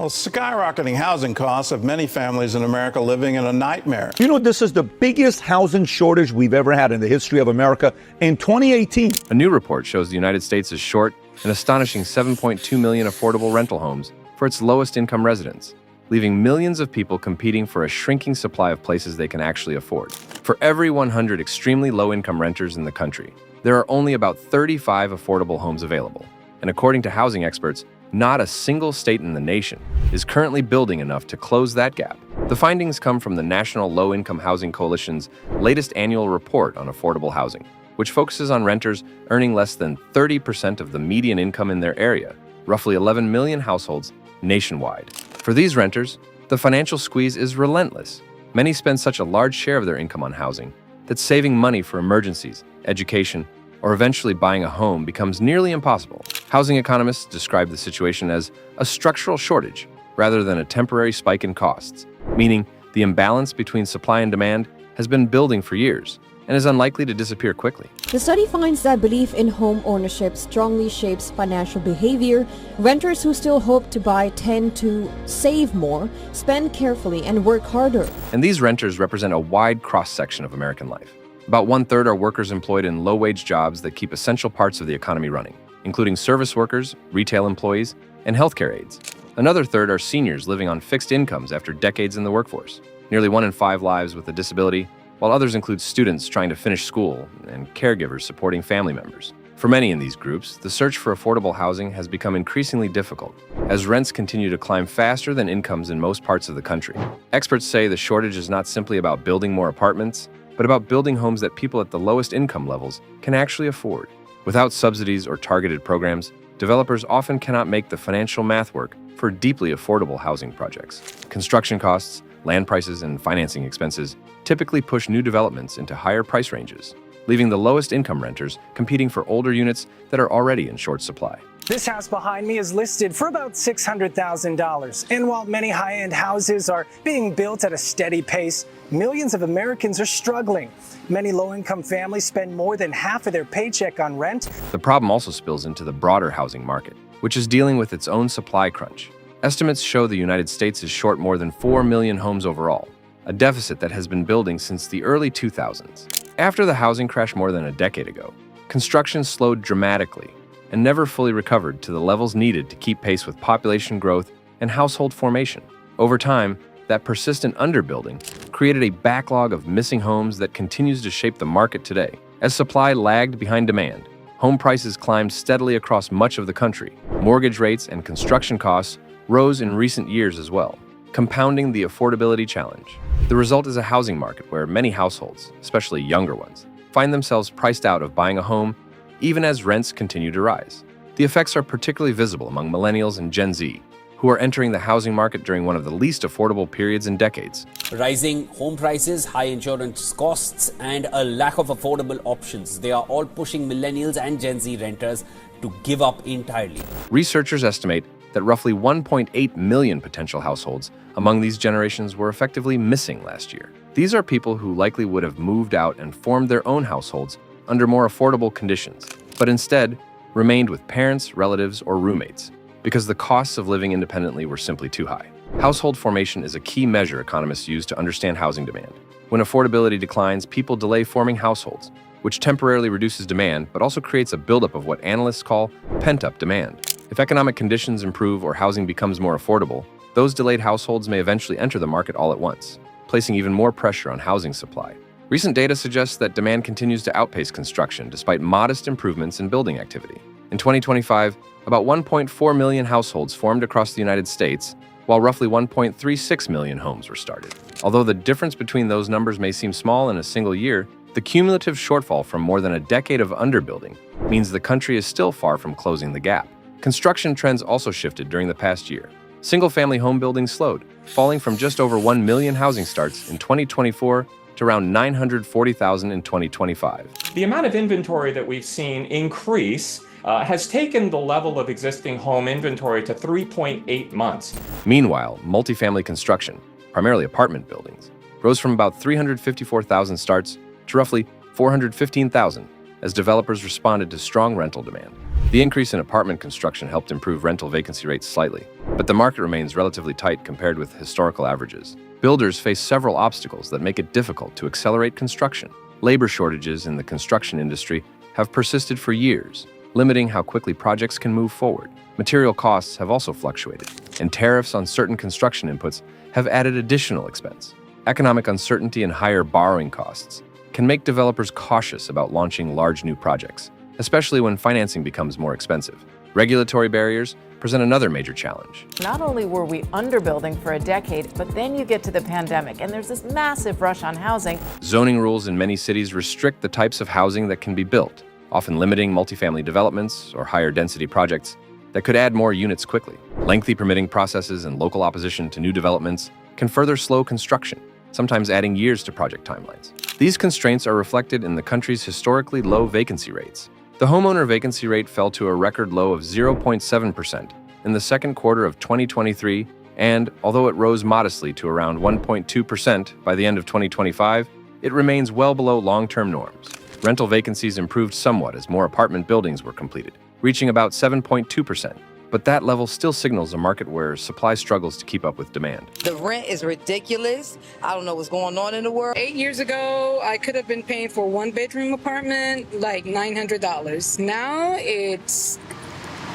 Well, skyrocketing housing costs have many families in America living in a nightmare. You know, this is the biggest housing shortage we've ever had in the history of America. In 2018, a new report shows the United States is short an astonishing 7.2 million affordable rental homes for its lowest income residents, leaving millions of people competing for a shrinking supply of places they can actually afford. For every 100 extremely low-income renters in the country, there are only about 35 affordable homes available. And according to housing experts, not a single state in the nation is currently building enough to close that gap. The findings come from the National Low-Income Housing Coalition's latest annual report on affordable housing, which focuses on renters earning less than 30% of the median income in their area, roughly 11 million households nationwide. For these renters, the financial squeeze is relentless. Many spend such a large share of their income on housing that saving money for emergencies, education, or eventually buying a home becomes nearly impossible. Housing economists describe the situation as a structural shortage rather than a temporary spike in costs, meaning the imbalance between supply and demand has been building for years and is unlikely to disappear quickly. The study finds that belief in home ownership strongly shapes financial behavior. Renters who still hope to buy tend to save more, spend carefully, and work harder. And these renters represent a wide cross-section of American life. About 1/3 are workers employed in low-wage jobs that keep essential parts of the economy running, including service workers, retail employees, and healthcare aides. Another third are seniors living on fixed incomes after decades in the workforce. Nearly 1 in 5 lives with a disability, while others include students trying to finish school and caregivers supporting family members. For many in these groups, the search for affordable housing has become increasingly difficult as rents continue to climb faster than incomes in most parts of the country. Experts say the shortage is not simply about building more apartments, but about building homes that people at the lowest income levels can actually afford. Without subsidies or targeted programs, developers often cannot make the financial math work for deeply affordable housing projects. Construction costs, land prices, and financing expenses typically push new developments into higher price ranges, leaving the lowest income renters competing for older units that are already in short supply. This house behind me is listed for about $600,000. And while many high-end houses are being built at a steady pace, millions of Americans are struggling. Many low-income families spend more than half of their paycheck on rent. The problem also spills into the broader housing market, which is dealing with its own supply crunch. Estimates show the United States is short more than 4 million homes overall, a deficit that has been building since the early 2000s. After the housing crash more than a decade ago, construction slowed dramatically and never fully recovered to the levels needed to keep pace with population growth and household formation. Over time, that persistent underbuilding created a backlog of missing homes that continues to shape the market today. As supply lagged behind demand, home prices climbed steadily across much of the country. Mortgage rates and construction costs rose in recent years as well, compounding the affordability challenge. The result is a housing market where many households, especially younger ones, find themselves priced out of buying a home even as rents continue to rise. The effects are particularly visible among millennials and Gen Z, who are entering the housing market during one of the least affordable periods in decades. Rising home prices, high insurance costs, and a lack of affordable options, they are all pushing millennials and Gen Z renters to give up entirely. Researchers estimate that roughly 1.8 million potential households among these generations were effectively missing last year. These are people who likely would have moved out and formed their own households under more affordable conditions, but instead remained with parents, relatives, or roommates because the costs of living independently were simply too high. Household formation is a key measure economists use to understand housing demand. When affordability declines, people delay forming households, which temporarily reduces demand but also creates a buildup of what analysts call pent-up demand. If economic conditions improve or housing becomes more affordable, those delayed households may eventually enter the market all at once, placing even more pressure on housing supply. Recent data suggests that demand continues to outpace construction despite modest improvements in building activity. In 2025, about 1.4 million households formed across the United States, while roughly 1.36 million homes were started. Although the difference between those numbers may seem small in a single year, the cumulative shortfall from more than a decade of underbuilding means the country is still far from closing the gap. Construction trends also shifted during the past year. Single-family home building slowed, falling from just over 1 million housing starts in 2024 to around 940,000 in 2025. The amount of inventory that we've seen increase has taken the level of existing home inventory to 3.8 months. Meanwhile, multifamily construction, primarily apartment buildings, rose from about 354,000 starts to roughly 415,000 as developers responded to strong rental demand. The increase in apartment construction helped improve rental vacancy rates slightly, but the market remains relatively tight compared with historical averages. Builders face several obstacles that make it difficult to accelerate construction. Labor shortages in the construction industry have persisted for years, limiting how quickly projects can move forward. Material costs have also fluctuated, and tariffs on certain construction inputs have added additional expense. Economic uncertainty and higher borrowing costs can make developers cautious about launching large new projects, especially when financing becomes more expensive. Regulatory barriers present another major challenge. Not only were we underbuilding for a decade, but then you get to the pandemic and there's this massive rush on housing. Zoning rules in many cities restrict the types of housing that can be built, often limiting multifamily developments or higher density projects that could add more units quickly. Lengthy permitting processes and local opposition to new developments can further slow construction, sometimes adding years to project timelines. These constraints are reflected in the country's historically low vacancy rates. The homeowner vacancy rate fell to a record low of 0.7% in the second quarter of 2023, and although it rose modestly to around 1.2% by the end of 2025, it remains well below long-term norms. Rental vacancies improved somewhat as more apartment buildings were completed, reaching about 7.2%. But that level still signals a market where supply struggles to keep up with demand. The rent is ridiculous. I don't know what's going on in the world. 8 years ago, I could have been paying for a one-bedroom apartment like $900. Now it's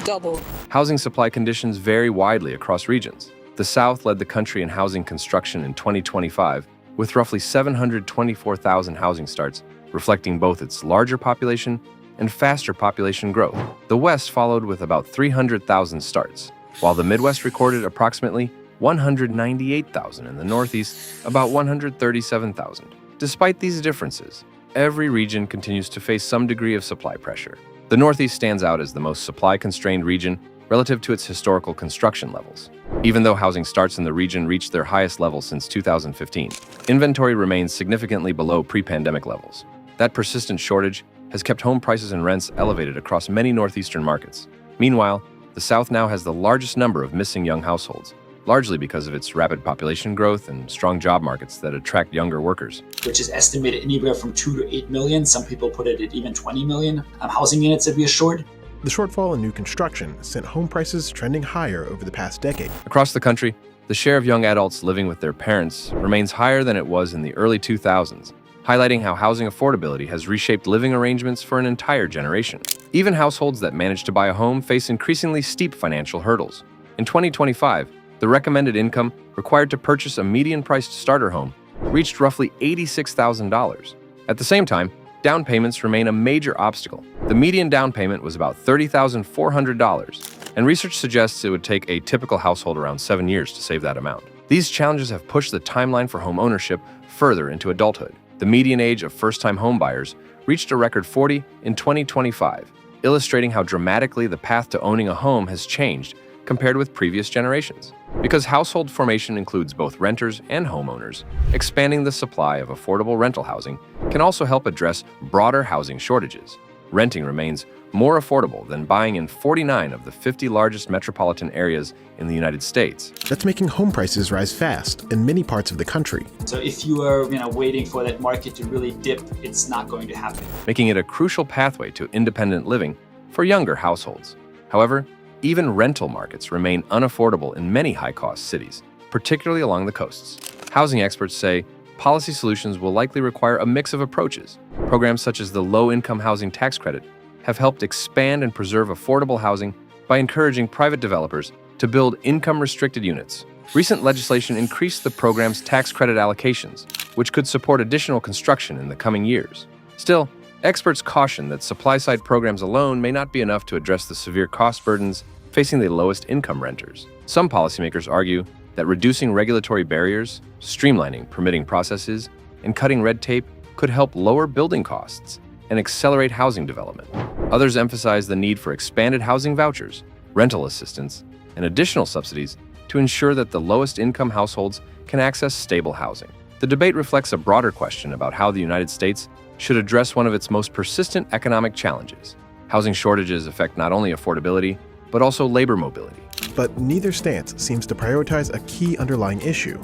double. Housing supply conditions vary widely across regions. The South led the country in housing construction in 2025, with roughly 724,000 housing starts, reflecting both its larger population and faster population growth. The West followed with about 300,000 starts, while the Midwest recorded approximately 198,000 and the Northeast about 137,000. Despite these differences, every region continues to face some degree of supply pressure. The Northeast stands out as the most supply-constrained region relative to its historical construction levels. Even though housing starts in the region reached their highest level since 2015, inventory remains significantly below pre-pandemic levels. That persistent shortage has kept home prices and rents elevated across many northeastern markets. Meanwhile, the South now has the largest number of missing young households, largely because of its rapid population growth and strong job markets that attract younger workers. Which is estimated anywhere from 2 to 8 million. Some people put it at even 20 million housing units that we are short. The shortfall in new construction sent home prices trending higher over the past decade. Across the country, the share of young adults living with their parents remains higher than it was in the early 2000s, highlighting how housing affordability has reshaped living arrangements for an entire generation. Even households that manage to buy a home face increasingly steep financial hurdles. In 2025, the recommended income required to purchase a median-priced starter home reached roughly $86,000. At the same time, down payments remain a major obstacle. The median down payment was about $30,400, and research suggests it would take a typical household around 7 years to save that amount. These challenges have pushed the timeline for home ownership further into adulthood. The median age of first-time homebuyers reached a record 40 in 2025, illustrating how dramatically the path to owning a home has changed compared with previous generations. Because household formation includes both renters and homeowners, expanding the supply of affordable rental housing can also help address broader housing shortages. Renting remains more affordable than buying in 49 of the 50 largest metropolitan areas in the United States. That's making home prices rise fast in many parts of the country. So if you are waiting for that market to really dip, it's not going to happen. Making it a crucial pathway to independent living for younger households. However, even rental markets remain unaffordable in many high-cost cities, particularly along the coasts. Housing experts say policy solutions will likely require a mix of approaches. Programs such as the Low-Income Housing Tax Credit have helped expand and preserve affordable housing by encouraging private developers to build income-restricted units. Recent legislation increased the program's tax credit allocations, which could support additional construction in the coming years. Still, experts caution that supply-side programs alone may not be enough to address the severe cost burdens facing the lowest income renters. Some policymakers argue that reducing regulatory barriers, streamlining permitting processes, and cutting red tape could help lower building costs and accelerate housing development. Others emphasize the need for expanded housing vouchers, rental assistance, and additional subsidies to ensure that the lowest income households can access stable housing. The debate reflects a broader question about how the United States should address one of its most persistent economic challenges. Housing shortages affect not only affordability, but also labor mobility. But neither stance seems to prioritize a key underlying issue.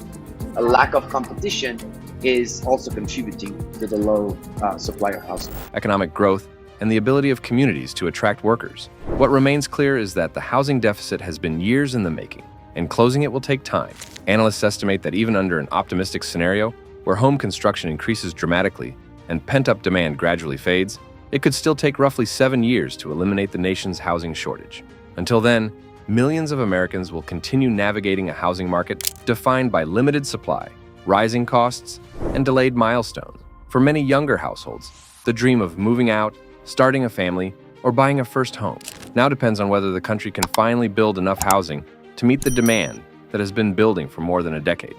A lack of competition is also contributing to the low supply of housing. Economic growth and the ability of communities to attract workers. What remains clear is that the housing deficit has been years in the making, and closing it will take time. Analysts estimate that even under an optimistic scenario, where home construction increases dramatically and pent-up demand gradually fades, it could still take roughly 7 years to eliminate the nation's housing shortage. Until then, millions of Americans will continue navigating a housing market defined by limited supply, rising costs, and delayed milestones. For many younger households, the dream of moving out, starting a family, or buying a first home now depends on whether the country can finally build enough housing to meet the demand that has been building for more than a decade.